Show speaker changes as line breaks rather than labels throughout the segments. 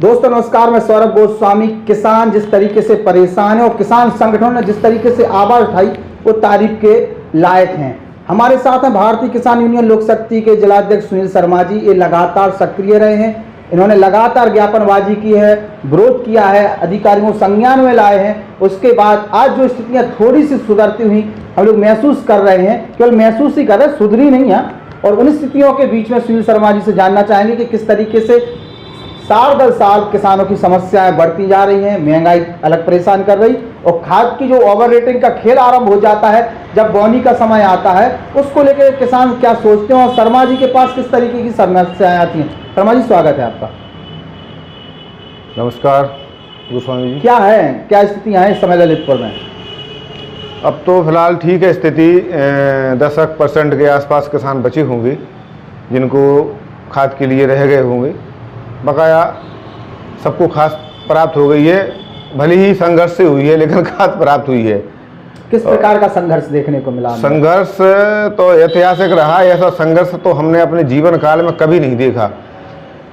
दोस्तों नमस्कार, मैं सौरभ गोस्वामी। किसान जिस तरीके से परेशान है और किसान संगठनों ने जिस तरीके से आवाज उठाई वो तारीफ के लायक हैं। हमारे साथ हैं भारतीय किसान यूनियन लोक शक्ति के जिलाध्यक्ष सुनील शर्मा जी। ये लगातार सक्रिय रहे हैं, इन्होंने लगातार ज्ञापनबाजी की है, विरोध किया है, अधिकारियों को संज्ञान में लाए हैं। उसके बाद आज जो स्थितियां थोड़ी सी सुधरती हुई हम लोग महसूस कर रहे हैं, केवल महसूस ही कर रहे हैं, सुधरी नहीं है। और उन स्थितियों के बीच में सुनील शर्मा जी से जानना चाहेंगे कि किस तरीके से साल दर साल किसानों की समस्याएं बढ़ती जा रही हैं, महंगाई अलग परेशान कर रही, और खाद की जो ओवर रेटिंग का खेल आरंभ हो जाता है जब बोनी का समय आता है, उसको लेकर किसान क्या सोचते हैं और शर्मा जी के पास किस तरीके की समस्याएं आती हैं। शर्मा जी, स्वागत है आपका।
नमस्कार गोस्वामी जी।
क्या है, क्या स्थितियां हैं इस समय ललितपुर में?
अब तो फिलहाल ठीक है स्थिति, 10% के आसपास किसान बचे होंगे जिनको खाद के लिए रह गए होंगे। बकाया सबको खाद प्राप्त हो गई है, भले ही संघर्ष से हुई है लेकिन खाद प्राप्त हुई है।
किस प्रकार का संघर्ष देखने को मिला?
संघर्ष तो ऐतिहासिक रहा। ऐसा संघर्ष तो हमने अपने जीवन काल में कभी नहीं देखा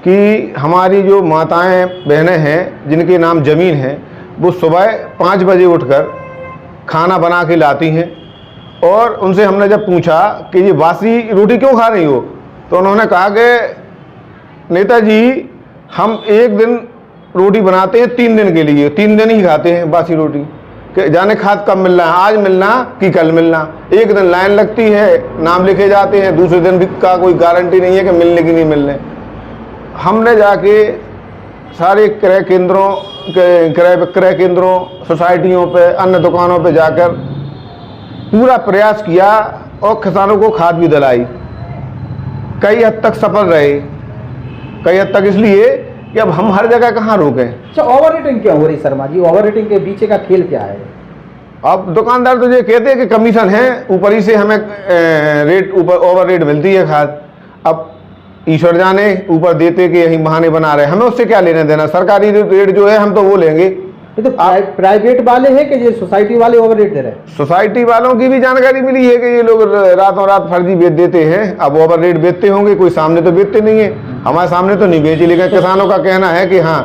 कि हमारी जो माताएं बहनें हैं जिनके नाम ज़मीन है, वो सुबह 5 बजे उठकर खाना बना के लाती हैं। और उनसे हमने जब पूछा कि ये बासी रोटी क्यों खा रही हो, तो उन्होंने कहा कि नेताजी हम एक दिन रोटी बनाते हैं 3 दिन के लिए, 3 दिन ही खाते हैं बासी रोटी, कि जाने खाद कब मिलना है, आज मिलना कि कल मिलना। एक दिन लाइन लगती है, नाम लिखे जाते हैं, दूसरे दिन भी का कोई गारंटी नहीं है कि मिलने की नहीं मिलने। हमने जाके सारे क्रय केंद्रों क्रय विक्रय केंद्रों, सोसाइटियों पे, अन्य दुकानों पे जाकर पूरा प्रयास किया और किसानों को खाद भी दिलाई। कई हद तक सफल रहे, कई हद तक इसलिए कि अब हम हर जगह कहाँ रोकें।
अच्छा, ओवर रेटिंग क्यों हो रही शर्मा जी? ओवर रेटिंग के पीछे का खेल क्या है?
अब दुकानदार तो ये कहते हैं कि कमीशन है, ऊपर ही से हमें रेट ऊपर ओवर रेट मिलती है खाद। अब ईश्वर जाने ऊपर देते कि यही बहाने बना रहे, हमें उससे क्या लेना देना। सरकारी रेट जो है हम तो वो लेंगे।
ये तो प्राइवेट वाले हैं कि ये सोसाइटी वाले ओवर रेट दे रहे हैं?
सोसाइटी वालों की भी जानकारी मिली है कि ये लोग रातों रात फर्जी बेच देते हैं। अब ओवर रेट बेचते होंगे, कोई सामने तो बेचते नहीं है, हमारे सामने तो नहीं बेची, लेकिन किसानों का कहना है कि हाँ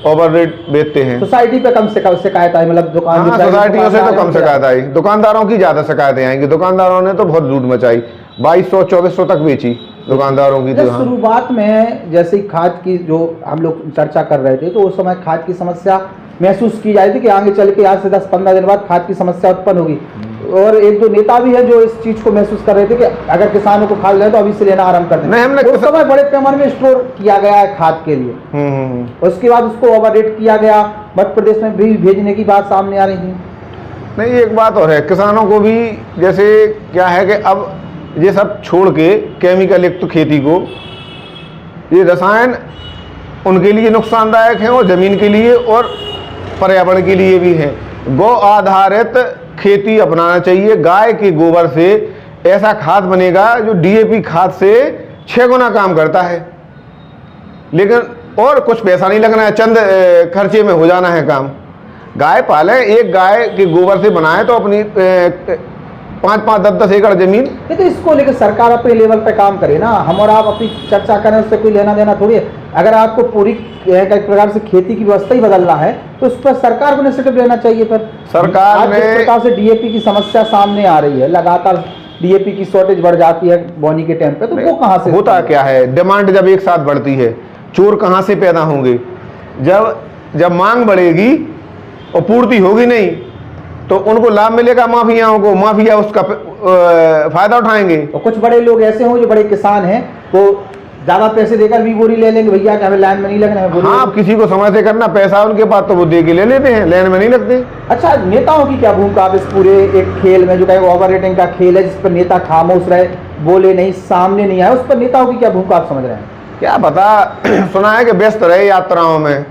ओवर रेट बेचते हैं।
सोसाइटी पे कम से कम शिकायत आई, मतलब दुकान?
हाँ, सोसाइटियों से तो कम शिकायत आई, दुकानदारों की ज्यादा शिकायतें आएंगी। दुकानदारों ने तो बहुत लूट मचाई, 2200-2400 तक बेची दुकानदारों की। तो
शुरुआत में जैसे खाद की जो हम लोग चर्चा कर रहे थे, तो उस समय खाद की समस्या महसूस की जाती थी कि आगे चल के आज से 10-15 दिन बाद खाद की समस्या उत्पन्न होगी। और एक दो नेता भी है जो इस चीज को महसूस कर रहे थे कि अगर किसानों को खाद लें तो अभी से लेना आरंभ कर दें। उस समय बड़े पैमाने में स्टोर किया गया है खाद के लिए, उसके बाद उसको ओवर रेट किया गया, मध्य प्रदेश में भी भेजने की बात सामने आ रही थी।
नहीं, एक बात और है, किसानों को भी जैसे क्या है कि अब ये सब छोड़ के केमिकल युक्त खेती को, ये रसायन उनके लिए नुकसानदायक है और ज़मीन के लिए और पर्यावरण के लिए भी है। गौ आधारित खेती अपनाना चाहिए। गाय के गोबर से ऐसा खाद बनेगा जो डीएपी खाद से 6 गुना काम करता है, लेकिन और कुछ पैसा नहीं लगना है, चंद खर्चे में हो जाना है काम। गाय पाले, एक गाय के गोबर से बनाए तो अपनी 5-5, 10-10 एकड़ जमीन।
तो इसको लेकर सरकार अपने लेवल पे काम करे ना, हम और आप अपनी चर्चा करें, उससे कोई लेना देना थोड़ी है। अगर आपको पूरी एक प्रकार से खेती की व्यवस्था ही बदलना है तो उस पर सरकार को इनिशिएटिव लेना चाहिए। पर
सरकार ने,
जिस प्रकार से डीएपी की समस्या सामने आ रही है, लगातार डीएपी की शॉर्टेज बढ़ जाती है बोनी के टाइम पे, तो वो कहाँ से
होता क्या है? डिमांड जब एक साथ बढ़ती है, चोर कहाँ से पैदा होंगे? जब मांग बढ़ेगी और पूर्ति होगी नहीं तो उनको लाभ मिलेगा माफियाओं को, माफिया उसका फायदा उठाएंगे।
और कुछ बड़े लोग ऐसे हों जो बड़े किसान हैं, वो ज्यादा पैसे देकर भी बोरी ले लेंगे, भैया कि हमें लाइन में नहीं लगना है।
हाँ, आप किसी को समय से करना, पैसा उनके पास तो वो दे के ले लेते हैं, लाइन में नहीं लगते।
अच्छा, नेताओं की क्या भूमिका आप इस पूरे एक खेल में, जो कहेगा ओवर रेटिंग का खेल है जिस पर नेता खामोश रहे, बोले नहीं, सामने नहीं आए, उस पर नेताओं की क्या भूमिका आप समझ रहे हैं?
क्या पता, सुना है कि व्यस्त रहे यात्राओं में,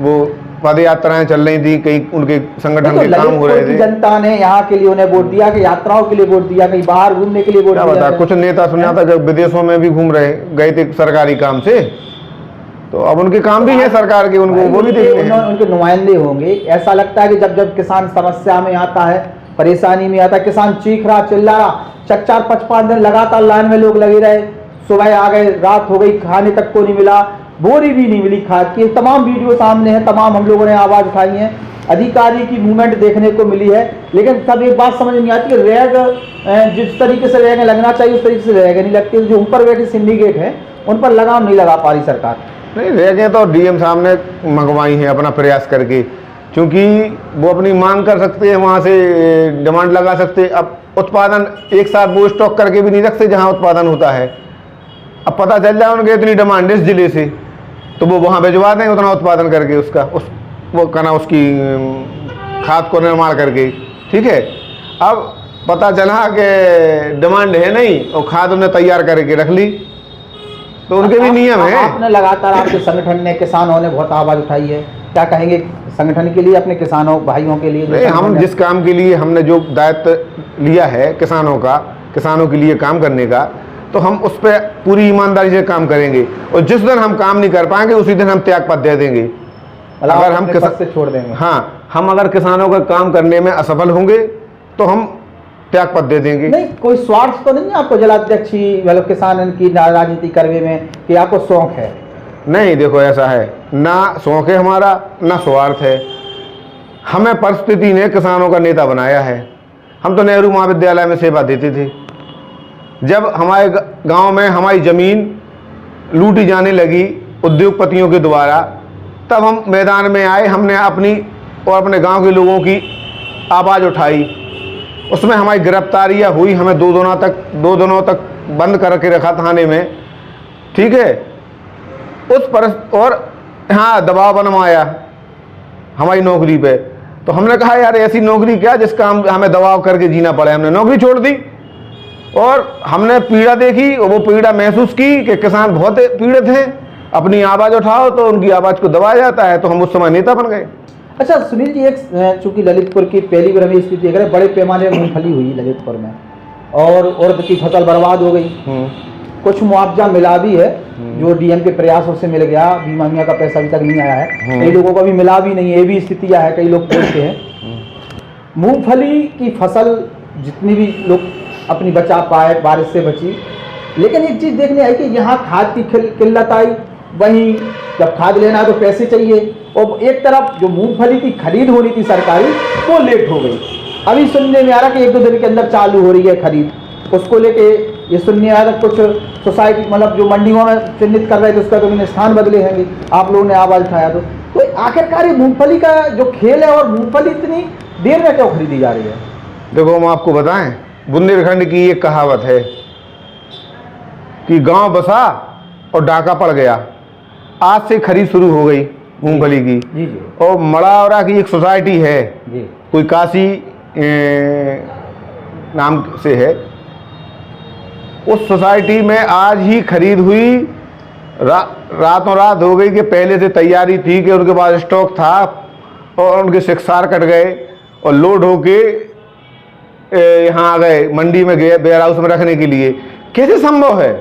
वो पद यात्राएं चल रही थी, कई उनके संगठन के काम हो रहे थे।
जनता ने यहाँ के लिए उन्हें वोट दिया कि यात्राओं के लिए वोट दिया, कहीं बाहर घूमने के लिए वोट दिया?
कुछ नेता सुना था जब विदेशों में भी घूम रहे, गए थे सरकारी काम से, तो अब उनके काम भी है सरकार के, उनको वो भी देखते हैं,
उनके नुमाइंदे होंगे। ऐसा लगता है कि जब जब किसान समस्या में आता है, परेशानी में आता है, किसान चीख रहा, चिल्ला रहा, 4-5 दिन लगातार लाइन में लोग लगे रहे, सुबह आ गए, रात हो गई, खाने तक को नहीं मिला, बोरी भी नहीं मिली खाद की। तमाम वीडियो सामने है, तमाम हम लोगों ने आवाज़ उठाई है, अधिकारी की मूवमेंट देखने को मिली है, लेकिन तब एक बात समझ नहीं आती कि रैग जिस तरीके से रैग लगना चाहिए उस तरीके से रैग नहीं लगती। जो ऊपर बैठे सिंडिकेट है उन पर लगाम नहीं लगा पा रही सरकार।
नहीं, रैगें तो डीएम साहब ने मंगवाई हैं अपना प्रयास करके, क्योंकि वो अपनी मांग कर सकते हैं, वहाँ से डिमांड लगा सकते हैं। अब उत्पादन एक साथ वो स्टॉक करके भी नहीं रखते जहाँ उत्पादन होता है। अब पता चल जाए उनके इतनी डिमांड इस जिले से, तो वो वहाँ भिजवा दें उतना उत्पादन करके उसका वो कहना उसकी खाद को निर्माण करके, ठीक है। अब पता चला कि डिमांड है नहीं और खाद उन्हें तैयार करके रख ली, तो उनके भी नियम है।
आपने लगातार, आपके संगठन ने, किसानों ने बहुत आवाज़ उठाई है, क्या कहेंगे संगठन के लिए, अपने किसानों भाइयों के लिए?
नहीं, हम जिस काम के लिए हमने जो दायित्व लिया है किसानों का, किसानों के लिए काम करने का, तो हम उस पर पूरी ईमानदारी से काम करेंगे। और जिस दिन हम काम नहीं कर पाएंगे उसी दिन हम त्यागपत्र दे देंगे। अगर हम
किसान से छोड़ देंगे,
हाँ, हम अगर किसानों का काम करने में असफल होंगे तो हम त्यागपत्र दे देंगे।
नहीं, कोई स्वार्थ तो नहीं है आपको जिलाध्यक्ष मतलब किसान की राजनीति करने में, कि आपको शौक है?
नहीं, देखो ऐसा है, ना शौक है हमारा, ना स्वार्थ है। हमें परिस्थिति ने किसानों का नेता बनाया है। हम तो नेहरू महाविद्यालय में सेवा देते थे। जब हमारे गांव में हमारी ज़मीन लूटी जाने लगी उद्योगपतियों के द्वारा, तब हम मैदान में आए। हमने अपनी और अपने गांव के लोगों की आवाज़ उठाई। उसमें हमारी गिरफ्तारियाँ हुई, हमें दो दिनों तक बंद करके रखा थाने में, ठीक है। और हाँ, दबाव बनवाया हमारी नौकरी पे। तो हमने कहा यार ऐसी नौकरी क्या जिसका हमें दबाव करके जीना पड़े। हमने नौकरी छोड़ दी और हमने पीड़ा देखी और वो पीड़ा महसूस की कि किसान बहुत पीड़ित हैं। अपनी आवाज़ उठाओ तो उनकी आवाज़ को दबाया जाता है, तो हम उस समय नेता बन गए।
अच्छा सुनील जी, एक चूंकि ललितपुर की पहली बार हमें स्थिति अगर बड़े पैमाने में मूंगफली हुई ललितपुर में और उड़द की फसल बर्बाद हो गई, कुछ मुआवजा मिला भी है जो डीएम के प्रयासों से मिल गया, बीमा का पैसा अभी तक नहीं आया है, कई लोगों को भी मिला भी नहीं, ये भी स्थितियाँ है, कई लोग बोलते हैं। मूंगफली की फसल जितनी भी लोग अपनी बचा पाए, बारिश से बची, लेकिन एक चीज़ देखने आई कि यहाँ खाद की किल्लत आई। वहीं जब खाद लेना है तो पैसे चाहिए, और एक तरफ जो मूंगफली की खरीद होनी थी सरकारी वो लेट हो गई। अभी सुनने में आ रहा कि 1-2 दिन के अंदर चालू हो रही है खरीद, उसको लेके ये सुनने आ रहा कुछ सोसाइटी मतलब जो मंडियों में चिन्हित कर रहे थे उसका तो उन्होंने स्थान बदले हैं, आप लोगों ने आवाज़ उठाया। तो आखिरकार ये मूंगफली का जो खेल है और मूंगफली इतनी देर में क्यों खरीदी जा रही है?
देखो हम आपको बताएं, बुंदेलखंड की एक कहावत है कि गांव बसा और डाका पड़ गया। आज से खरीद शुरू हो गई मूंगफली की।
जी जी।
और मड़ावरा की एक सोसाइटी है
जी,
कोई काशी नाम से है, उस सोसाइटी में आज ही खरीद हुई। रातों रात हो गई कि पहले से तैयारी थी कि उनके पास स्टॉक था और उनके शिक्षार कट गए और लोड होके यहाँ आ गए, मंडी में गए वेयर हाउस में रखने के लिए। कैसे संभव है?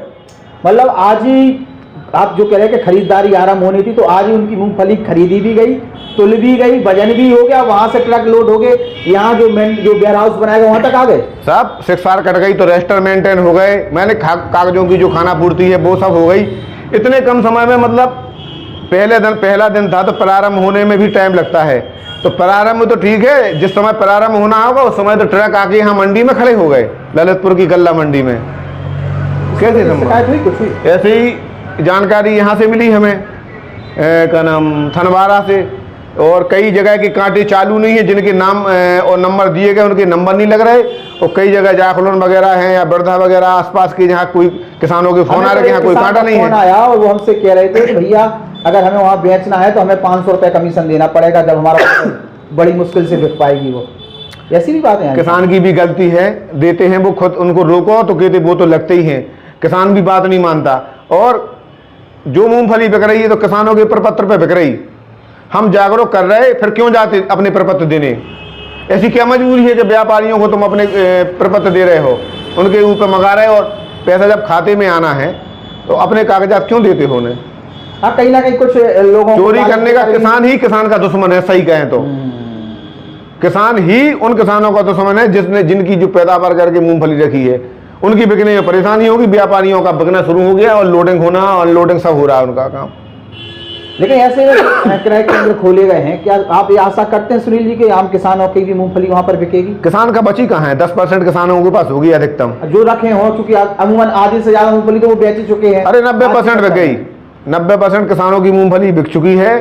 मतलब आज ही आप जो कह रहे हैं कि खरीदारी आरंभ होनी थी, तो आज ही उनकी मूंगफली खरीदी भी गई, तुल भी गई, वजन भी हो गया, वहां से ट्रक लोड हो गए, यहाँ जो वेयर हाउस बनाएगा वहां तक आ गए, सब
शिक्षार कट गई, तो रजिस्टर मेंटेन हो गए, मैंने कागजों की जो खाना पूर्ति है वो सब हो गई इतने कम समय में। मतलब पहला दिन था तो प्रारंभ होने में भी टाइम लगता है। तो प्रारंभ तो ठीक है, जिस समय प्रारंभ होना होगा उस समय तो ट्रक आके यहाँ मंडी में खड़े हो गए, ललितपुर की गल्ला मंडी में। कैसे संभव?
कुछ हुई
ऐसे ही जानकारी यहाँ से मिली हमें, क्या नाम, थनवारा से। और कई जगह के कांटे चालू नहीं है, जिनके नाम और नंबर दिए गए उनके नंबर नहीं लग रहे। और कई जगह जाखलोन वगैरह हैं या बर्धा वगैरह आसपास के, जहाँ कोई किसानों के फोन आ रहे हैं, यहाँ कोई कांटा नहीं है।
आया और वो हमसे कह रहे थे कि भैया अगर हमें वहाँ बेचना है तो हमें 500 रुपये कमीशन देना पड़ेगा, जब हमारा बड़ी मुश्किल से बिक पाएगी वो। ऐसी भी बातें हैं।
किसान की भी गलती है, देते हैं वो खुद, उनको रोको तो कहते वो तो लगते ही हैं। किसान भी बात नहीं मानता। और जो मूंगफली बिक रही है तो किसानों के प्रपत्र पे बिक रही, हम जागरूक कर रहे, फिर क्यों जाते अपने प्रपत्र देने? ऐसी क्या मजबूरी है कि व्यापारियों को तुम अपने प्रपत्र दे रहे हो, उनके ऊपर मंगा रहे हो, और पैसा जब खाते में आना है तो अपने कागजात क्यों देते हो उन्हें?
हाँ, कहीं ना कहीं कुछ लोगों
चोरी करने का किसान ही किसान का दुश्मन है, सही कहें तो। किसान ही उन किसानों का दुश्मन है जिनकी जो पैदावार करके मूंगफली रखी है, उनकी बिकने में परेशानी होगी। व्यापारियों का बिकना शुरू हो गया और लोडिंग होना, अनलोडिंग सब हो रहा है उनका काम।
लेकिन ऐसे क्रय केंद्र खोले गए हैं, क्या आप ये आशा करते हैं सुनील जी कि आम किसानों की भी मूंगफली वहां पर बिकेगी?
किसान का बची कहाँ है? 10% किसानों के पास होगी अधिकतम।
जो रखे हो, चूंकि अमूमन आधे से ज्यादा मूंगफली तो वो बेच चुके हैं।
अरे 90% बिक गई। 90% किसानों की मूंगफली बिक चुकी है।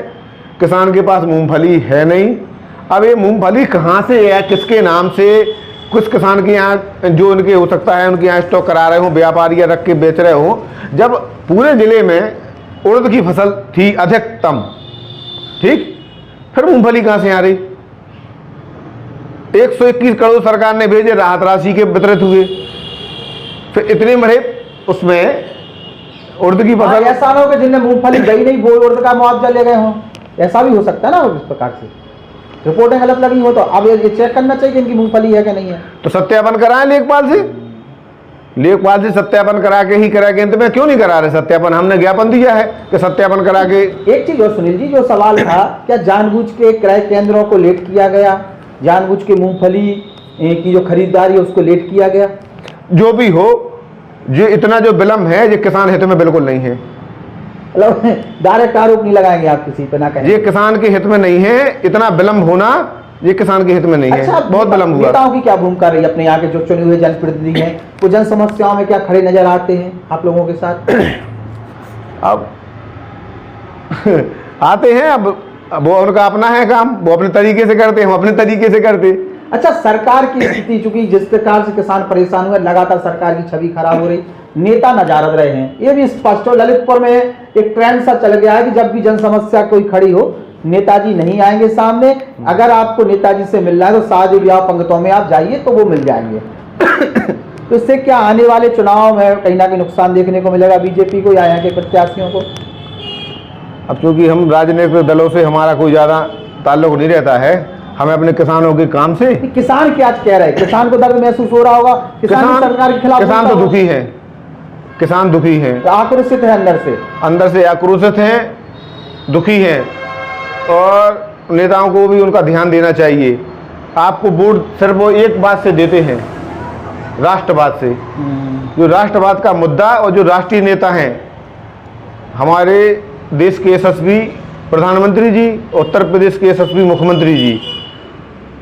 किसान के पास मूंगफली है नहीं। अब ये मूंगफली कहाँ से है, किसके नाम से? कुछ किसान के यहाँ जो उनके हो सकता है उनके यहाँ स्टॉक करा रहे हो, व्यापारी या रख के बेच रहे हो, जब पूरे जिले में उड़द की फसल थी अधिकतम, ठीक, फिर मूंगफली कहाँ से आ रही? 121 करोड़ सरकार ने भेजे, राहत राशि के वितरित हुए, फिर इतने बड़े उसमें उड़द की फसल।
ऐसा ना हो कि जिनने मूंगफली गई नहीं वो उड़द का मुआवजा ले गए हों, ऐसा भी हो सकता है ना। इस प्रकार से रिपोर्टें गलत लगी हो तो अब ये चेक करना चाहिए कि इनकी मूंगफली है कि नहीं है। तो
सत्यापन कराएं लेखपाल से सत्यापन करा के ही करा के। अंत में क्यों नहीं करा रहे सत्यापन? हमने ज्ञापन दिया है कि सत्यापन करा के।
एक चीज और सुनील जी, जो सवाल था, क्या जानबूझ के क्रय केंद्रों को लेट किया गया? जानबूझ के मूंगफली की जो खरीदारी है उसको लेट किया गया?
जो भी हो, जो इतना जो विलम्ब है ये किसान हित में बिल्कुल नहीं है।
मतलब डायरेक्ट आरोप नहीं लगाएंगे आप किसी पे, ना कहें
ये किसान के हित में नहीं है। इतना विलम्ब होना ये किसान के हित में नहीं
अच्छा,
है। बहुत विलम्ब हुआ।
नेताओं की क्या भूमिका रही? अपने यहाँ के जो चुने हुए जनप्रतिनिधि हैं वो जन समस्याओं में क्या खड़े नजर आते हैं आप लोगों के साथ?
अब आते हैं, अब वो उनका अपना है काम, वो अपने तरीके से करते हैं, हम अपने तरीके से करते।
अच्छा, सरकार की स्थिति, चूंकि जिस प्रकार से किसान परेशान हुए, लगातार सरकार की छवि खराब हो रही, नेता नजारत रहे हैं, ये भी स्पष्ट हो। ललितपुर में एक ट्रेंड सा चल गया है कि जब भी जन समस्या कोई खड़ी हो नेताजी नहीं आएंगे सामने। अगर आपको नेताजी से मिलना है तो शादी ब्याह पंक्तों में आप जाइए तो वो मिल जाएंगे। तो इससे क्या आने वाले चुनाव में कहीं ना कहीं नुकसान देखने को मिलेगा बीजेपी को या यहाँ के प्रत्याशियों को?
अब चूंकि हम राजनीतिक दलों से हमारा कोई ज्यादा ताल्लुक नहीं रहता है, हमें अपने किसानों के काम से।
किसान क्या कह रहे हैं? किसान को दर्द महसूस हो रहा होगा, किसान सरकार के खिलाफ।
किसान तो दुखी है, किसान दुखी है,
आक्रोशित है, अंदर से
आक्रोशित हैं, दुखी हैं। और नेताओं को भी उनका ध्यान देना चाहिए। आपको वोट सिर्फ वो एक बात से देते हैं, राष्ट्रवाद से। जो राष्ट्रवाद का मुद्दा और जो राष्ट्रीय नेता हैं, हमारे देश के यशस्वी प्रधानमंत्री जी, उत्तर प्रदेश के यशस्वी मुख्यमंत्री जी,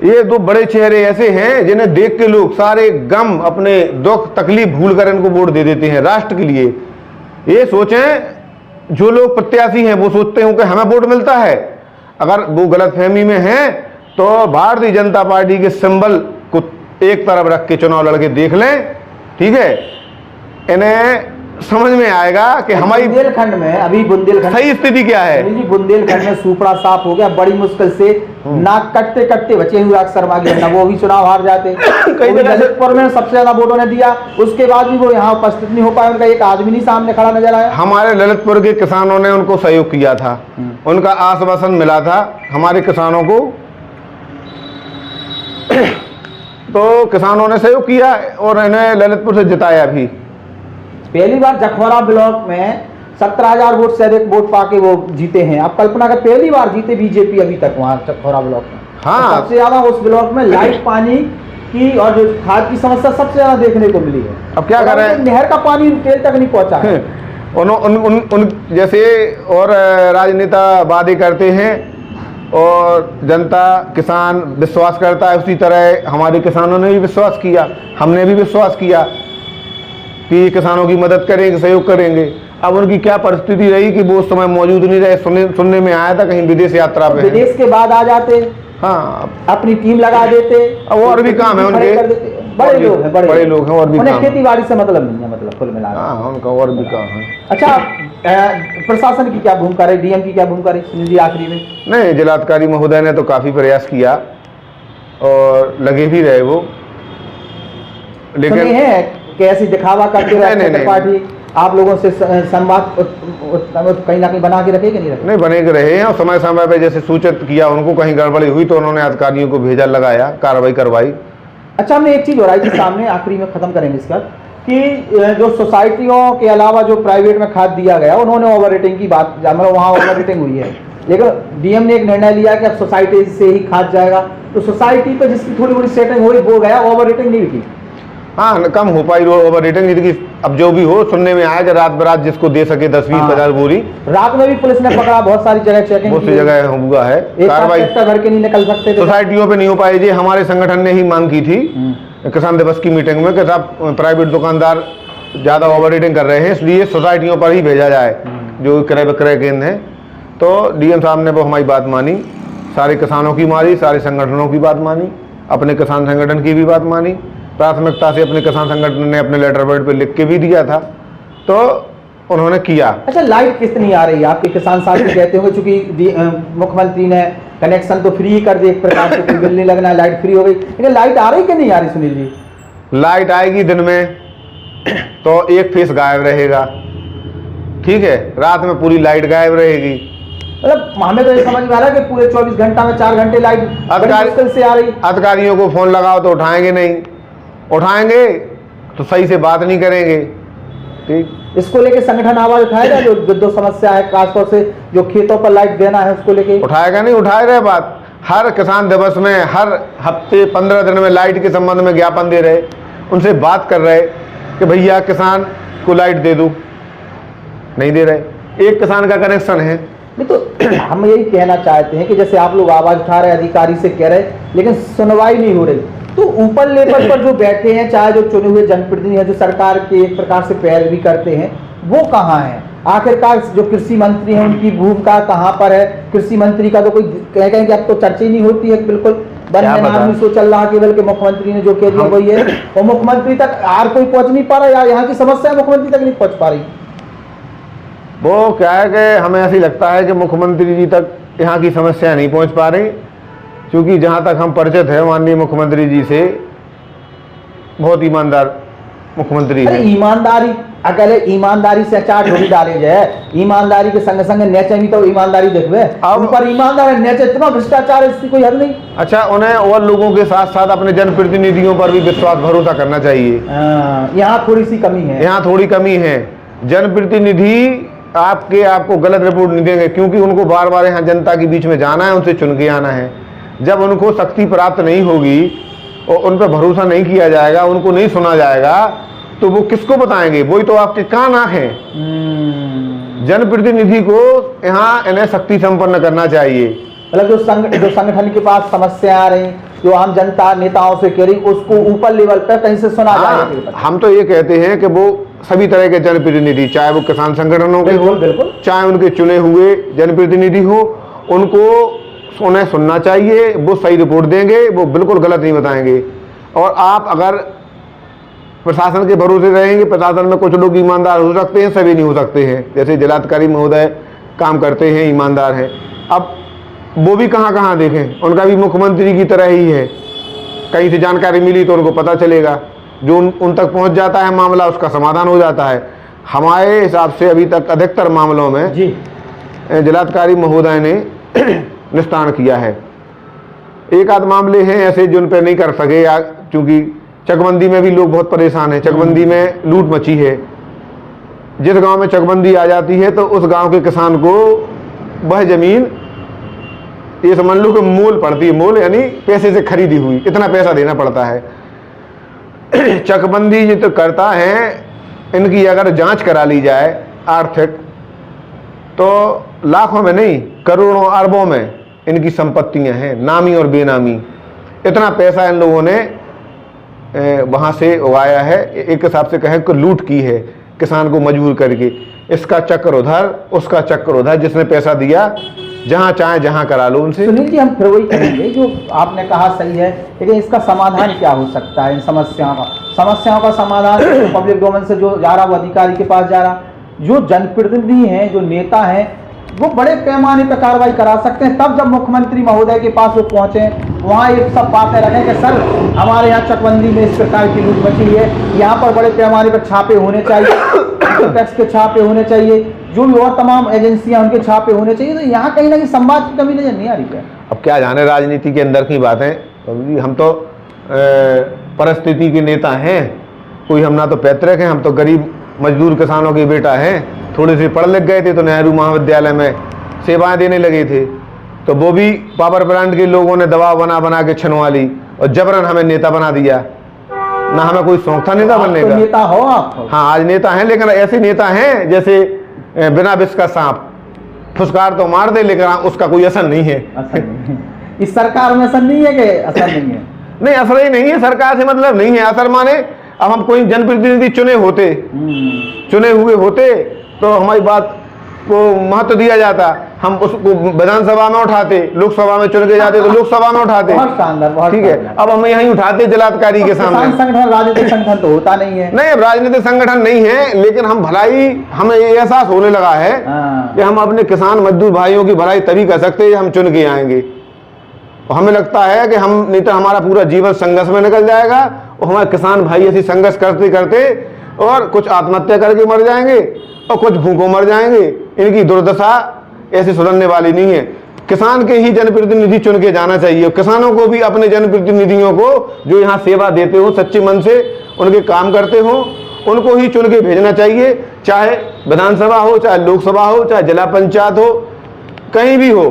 ये दो बड़े चेहरे ऐसे हैं जिन्हें देख के लोग सारे गम, अपने दुख तकलीफ भूल कर इनको वोट दे देते हैं राष्ट्र के लिए। ये सोचें, जो लोग प्रत्याशी हैं वो सोचते हैं कि हमें वोट मिलता है। अगर वो गलतफहमी में हैं तो भारतीय जनता पार्टी के सिंबल को एक तरफ रख के चुनाव लड़के देख लें, ठीक है? इन्हें समझ में आएगा कि हमारी
बुंदेलखंड में, अभी बुंदेलखंड
सही स्थिति क्या है।
बुंदेलखंड में सूपड़ा साफ हो गया, बड़ी मुश्किल से नाक कटते कटते बचे अनुराग शर्मा की, वो भी चुनाव हार जाते। ललितपुर में सबसे ज्यादा वोटों ने दिया, उसके बाद भी वो यहाँ उपस्थित नहीं हो पाए, उनका एक आदमी नहीं सामने खड़ा नजर आया।
हमारे ललितपुर के किसानों ने उनको सहयोग किया था, उनका आश्वासन मिला था हमारे किसानों को, तो किसानों ने सहयोग किया और इन्हें ललितपुर से जिताया भी।
पहली बार जखौरा ब्लॉक में 17,000 वोट से अधिक वोट पाके वो जीते हैं। आप कल्पना कर, पहली बार जीते बीजेपी अभी तक वहाँ जखौरा ब्लॉक में।
हाँ,
सबसे ज्यादा उस ब्लॉक में लाइट, पानी की और जो खाद की समस्या सबसे ज्यादा देखने को मिली है।
अब क्या कर रहे हैं?
नहर का पानी तेल तक नहीं पहुंचा है।
उन जैसे और राजनेता वादे करते हैं और जनता किसान विश्वास करता है, उसी तरह हमारे किसानों ने भी विश्वास किया, हमने भी विश्वास किया कि किसानों की मदद करेंगे, सहयोग करेंगे। अब उनकी क्या परिस्थिति रही कि वो उस समय मौजूद नहीं रहे। सुनने में आया था कहीं विदेश यात्रा पे,
विदेश के बाद आ जाते,
हाँ, अपनी
अपनी टीम लगा देते।
अब और भी काम है उनके,
बड़े लोग हैं,
बड़े लोग हैं, और भी
उन्हें
काम,
खेती बाड़ी से मतलब नहीं है, मतलब कुल मिलाकर।
हाँ, उनका और भी काम है।
अच्छा, प्रशासन की क्या भूमिका रही, डीएम की क्या भूमिका रही सुनील जी आखिरी में?
नहीं, जिलाधिकारी महोदय ने तो काफी प्रयास किया और लगे भी रहे वो, लेकिन
है कि ऐसी दिखावा करते रहे पार्टी आप लोगों से संवाद कहीं ना कहीं बना के रखे कि नहीं रखे?
नहीं, बने के रहे हैं और समय समय पे जैसे सूचित किया उनको, कहीं गड़बड़ी हुई तो उन्होंने अधिकारियों को भेजा, लगाया, कार्रवाई करवाई।
अच्छा, हमने एक चीज और आई थी सामने, आखिरी में खत्म करेंगे इसका, कि जो सोसाइटियों के अलावा जो प्राइवेट में खाद दिया गया, उन्होंने ओवर रेटिंग की बात, मतलब वहाँ ओवर रेटिंग हुई है, लेकिन डीएम ने एक निर्णय लिया कि अब सोसाइटी से ही खाद जाएगा। तो सोसाइटी पे जिसकी थोड़ी बड़ी सेटिंग हुई वो गया, ओवर रेटिंग नहीं की।
हाँ कम हो पाई ओवर रेटिंग, जिसकी अब जो भी हो सुनने में आया कि रात बरात जिसको दे सके 10-20 बोरी।
रात में भी पुलिस ने पकड़ा, बहुत सारी जगह चेकिंग,
बहुत सी जगह हुआ है कार्रवाई।
भर के नहीं निकल सकते,
सोसाइटियों पे नहीं हो पाई जी। हमारे संगठन ने ही मांग की थी किसान दिवस की मीटिंग में कि साहब प्राइवेट दुकानदार ज़्यादा ओवर रेटिंग कर रहे हैं, इसलिए सोसाइटियों पर ही भेजा जाए जो क्रय विक्रय केंद्र हैं। तो डीएम साहब ने वो हमारी बात मानी, सारे किसानों की मानी, सारे संगठनों की बात मानी, अपने किसान संगठन की भी बात मानी। प्राथमिकता से अपने किसान संगठन ने अपने लेटर पैड पे लिख के भी दिया था, तो उन्होंने किया।
अच्छा, लाइट कितनी आ रही है आपके किसान साथी कहते होंगे, चूंकि मुख्यमंत्री ने कनेक्शन तो फ्री कर दिए एक प्रकार से, कोई बिल नहीं लगना, लाइट फ्री हो गई, लेकिन लाइट आ रही कि नहीं आ रही सुनील जी?
लाइट आएगी दिन में तो एक फेस गायब रहेगा, ठीक है, रात में पूरी लाइट गायब रहेगी।
मतलब हमें तो ये समझ में आ रहा है कि पूरे 24 घंटा में 4 घंटे लाइट मुश्किल से आ रही।
अधिकारियों को फोन लगाओ तो उठाएंगे नहीं, उठाएंगे तो सही से बात नहीं करेंगे, ठीक।
इसको लेके संगठन आवाज उठाएगा, जो समस्या है खासतौर से जो खेतों पर लाइट देना है उसको लेके?
उठाएगा नहीं, उठाए रहे बात। हर किसान दिवस में हर हफ्ते 15 दिन में लाइट के संबंध में ज्ञापन दे रहे, उनसे बात कर रहे कि भैया किसान को लाइट दे दो, नहीं दे रहे। एक किसान का कनेक्शन है।
नहीं तो हम यही कहना चाहते हैं कि जैसे आप लोग आवाज उठा रहे, अधिकारी से कह रहे, लेकिन सुनवाई नहीं हो रही, तो ऊपर लेवल पर जो बैठे हैं, चाहे जो चुने हुए जनप्रतिनिधि हैं, जो सरकार के एक प्रकार से पैरवी करते हैं, वो कहाँ हैं? आखिरकार जो कृषि मंत्री हैं उनकी भूमिका कहाँ पर है? कृषि मंत्री का तो कोई कहें कि अब तो चर्चा ही नहीं होती है, बिल्कुल आदमी सो चल रहा, केवल के मुख्यमंत्री ने जो कह दिया वही है, और मुख्यमंत्री तक यार कोई पहुंच नहीं पा रहा, यार यहाँ की समस्या मुख्यमंत्री तक नहीं पहुंच पा रही।
वो क्या है कि हमें ऐसी लगता है कि मुख्यमंत्री जी तक यहाँ की समस्या नहीं पहुँच पा रही, क्योंकि जहाँ तक हम परिचित हैं माननीय मुख्यमंत्री जी से, बहुत ईमानदार मुख्यमंत्री है।
ईमानदारी अकेले ईमानदारी से अचार ढोली डाले जाए, ईमानदारी के संग संग नेचे भी तो ईमानदारी देखवे, अब पर ईमानदार नेचे इतना भ्रष्टाचार, इसकी कोई हद नहीं।
अच्छा, उन्हें और लोगों के साथ साथ अपने जनप्रतिनिधियों पर भी विश्वास भरोसा करना चाहिए।
यहाँ थोड़ी सी कमी है,
यहाँ थोड़ी कमी है। जनप्रतिनिधि आपको गलत रिपोर्ट नहीं देंगे, क्योंकि उनको बार बार यहाँ जनता के बीच में जाना है, उनसे चुन के आना है। जब उनको शक्ति प्राप्त नहीं होगी और उन पर भरोसा नहीं किया जाएगा, उनको नहीं सुना जाएगा, तो वो किसको बताएंगे? वही तो आपके कान आँख हैं। जनप्रतिनिधि को यहाँ इन्हें शक्ति संपन्न करना चाहिए।
मतलब जो संगठन के पास समस्या आ रही, जो आम जनता नेताओं से कह रही, उसको ऊपर लेवल पर कहीं से सुना जाए। हम
तो ये कहते हैं कि वो सभी तरह के जनप्रतिनिधि, चाहे वो किसान संगठनों के हो, चाहे उनके चुने हुए जनप्रतिनिधि हो, उनको उन्हें सुनना चाहिए। वो सही रिपोर्ट देंगे, वो बिल्कुल गलत नहीं बताएंगे। और आप अगर प्रशासन के भरोसे रहेंगे, प्रशासन में कुछ लोग ईमानदार हो सकते हैं, सभी नहीं हो सकते हैं। जैसे जिलाधिकारी महोदय काम करते हैं, ईमानदार हैं, अब वो भी कहाँ देखें, उनका भी मुख्यमंत्री की तरह ही है। कहीं से जानकारी मिली तो उनको पता चलेगा, जो उन तक पहुँच जाता है मामला, उसका समाधान हो जाता है। हमारे हिसाब से अभी तक अधिकतर मामलों में जी जिलाधिकारी महोदय ने निस्तारण किया है। एक आध मामले हैं ऐसे जिन पे नहीं कर सके, या चूँकि चकबंदी में भी लोग बहुत परेशान हैं। चकबंदी में लूट मची है। जिस गांव में चकबंदी आ जाती है तो उस गांव के किसान को वह जमीन, ये समझ लो कि मोल पड़ती है, मोल यानी पैसे से खरीदी हुई, इतना पैसा देना पड़ता है। चकबंदी जो तो करता है, इनकी अगर जांच करा ली जाए आर्थिक, तो लाखों में नहीं, करोड़ों अरबों में इनकी संपत्तियां हैं, नामी और बेनामी। इतना पैसा इन लोगों ने वहाँ से उगाया है। एक हिसाब से कहें कि लूट की है किसान को मजबूर करके। इसका चक्कर उधर, उसका चक्कर उधर, जिसने पैसा दिया जहाँ चाहे जहाँ करा लो उनसे।
सुनील जी, हम फिर वही कहेंगे, जो आपने कहा सही है, लेकिन इसका समाधान क्या हो सकता है? इन समस्याओं का समाधान पब्लिक डोमेन से जो जा रहा वो अधिकारी के पास जा रहा। जो जनप्रतिनिधि हैं, जो नेता हैं, वो बड़े पैमाने पर कार्रवाई करा सकते हैं। तब जब मुख्यमंत्री महोदय के पास वो पहुंचे, वहाँ एक सब बातें रखें कि सर हमारे यहाँ चकबंदी में इस प्रकार की लूट मची है, यहाँ पर बड़े पैमाने पर छापे होने चाहिए, टैक्स के छापे होने चाहिए, जो भी और तमाम एजेंसियां उनके छापे होने चाहिए। तो यहाँ कहीं ना कहीं संवाद की कमी नजर नहीं आ रही है।
अब क्या जाने राजनीति के अंदर की बातें, हम तो परिस्थिति के नेता हैं, कोई हम ना तो पैतृक हैं, हम तो गरीब मजदूर किसानों के बेटा हैं। थोड़े से पढ़ लिख गए थे तो नेहरू महाविद्यालय में सेवाएं देने लगे थे, तो वो भी पावर प्लांट के लोगों ने दबाव बना के छनवा ली और जबरन हमें नेता बना दिया। ना हमें कोई शौक था नेता बनने
तो
का।
नेता हो आप?
हाँ, आज नेता हैं, लेकिन ऐसे नेता हैं जैसे बिना विष का सांप, फुसकार तो मार दे लेकिन उसका कोई असर नहीं है।
असर नहीं है इस सरकार में, असर नहीं है कि असर नहीं है?
नहीं, असर ही नहीं है, सरकार से मतलब नहीं है। असर माने अब हम कोई जनप्रतिनिधि चुने हुए होते तो हमारी बात को महत्व दिया जाता, हम उसको विधानसभा में उठाते, लोकसभा में चुन के जाते तो लोकसभा में उठाते।
बहुत शानदार, बहुत
ठीक है, अब हम यहीं उठाते जिलाधिकारी के सामने।
किसान संगठन राजनीतिक संगठन तो होता नहीं है।
नहीं, अब राजनीतिक संगठन नहीं है, लेकिन हम भलाई, हमें ये एहसास होने लगा है कि हम अपने किसान मजदूर भाइयों की भलाई तभी कर सकते हैं हम चुन के आएंगे। हमें लगता है कि हम नहीं तो हमारा पूरा जीवन संघर्ष में निकल जाएगा और हमारे किसान भाई ऐसी संघर्ष करते करते और कुछ आत्महत्या करके मर जाएंगे और कुछ भूखों मर जाएंगे। इनकी दुर्दशा ऐसी सुधरने वाली नहीं है। किसान के ही जनप्रतिनिधि चुन के जाना चाहिए। किसानों को भी अपने जनप्रतिनिधियों को जो यहाँ सेवा देते हो, सच्चे मन से उनके काम करते हो, उनको ही चुन के भेजना चाहिए। चाहे विधानसभा हो, चाहे लोकसभा हो, चाहे जिला पंचायत हो, कहीं भी हो,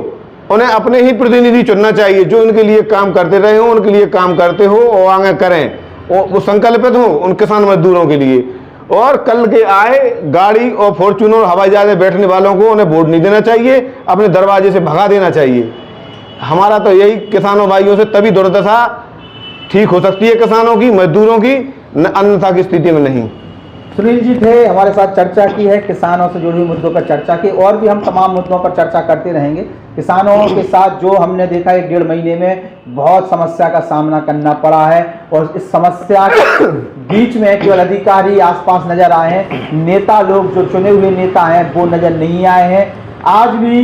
उन्हें अपने ही प्रतिनिधि चुनना चाहिए जो उनके लिए काम करते रहे हो, उनके लिए काम करते हो और आगे करें, वो संकल्पित हो उन किसान मजदूरों के लिए। और कल के आए गाड़ी और फॉर्च्यूनर और हवाई जहाज में बैठने वालों को उन्हें वोट नहीं देना चाहिए, अपने दरवाजे से भगा देना चाहिए। हमारा तो यही किसानों भाइयों से तभी दुर्दशा ठीक हो सकती है किसानों की, मजदूरों की, अन्यथा की स्थिति में नहीं।
सुनील जी थे हमारे साथ, चर्चा की है किसानों से जुड़े हुए मुद्दों पर चर्चा की, और भी हम तमाम मुद्दों पर चर्चा करते रहेंगे। किसानों के साथ जो हमने देखा 1.5 महीने में बहुत समस्या का सामना करना पड़ा है, और इस समस्या के बीच में केवल अधिकारी आसपास नजर आए हैं, नेता लोग जो चुने हुए नेता हैं वो नजर नहीं आए हैं। आज भी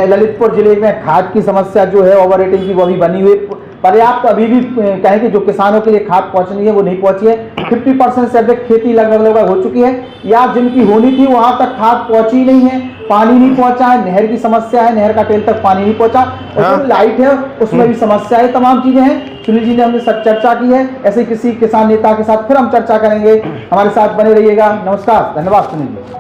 ललितपुर जिले में खाद की समस्या जो है, ओवर रेटिंग की, वो भी बनी हुई पर्याप्त अभी भी कहें कि जो किसानों के लिए खाद पहुंचनी है वो नहीं पहुंची है। 50% से अधिक खेती लगभग हो चुकी है, या जिनकी होनी थी वहां तक खाद पहुंची नहीं है, पानी नहीं पहुंचा है, नहर की समस्या है, नहर का टेल तक पानी नहीं पहुंचा, और जो लाइट है उसमें भी समस्या है। तमाम चीजें हैं। सुनील जी ने हमने सब चर्चा की है, ऐसे किसी किसान नेता के साथ फिर हम चर्चा करेंगे। हमारे साथ बने रहिएगा। नमस्कार, धन्यवाद सुनील जी।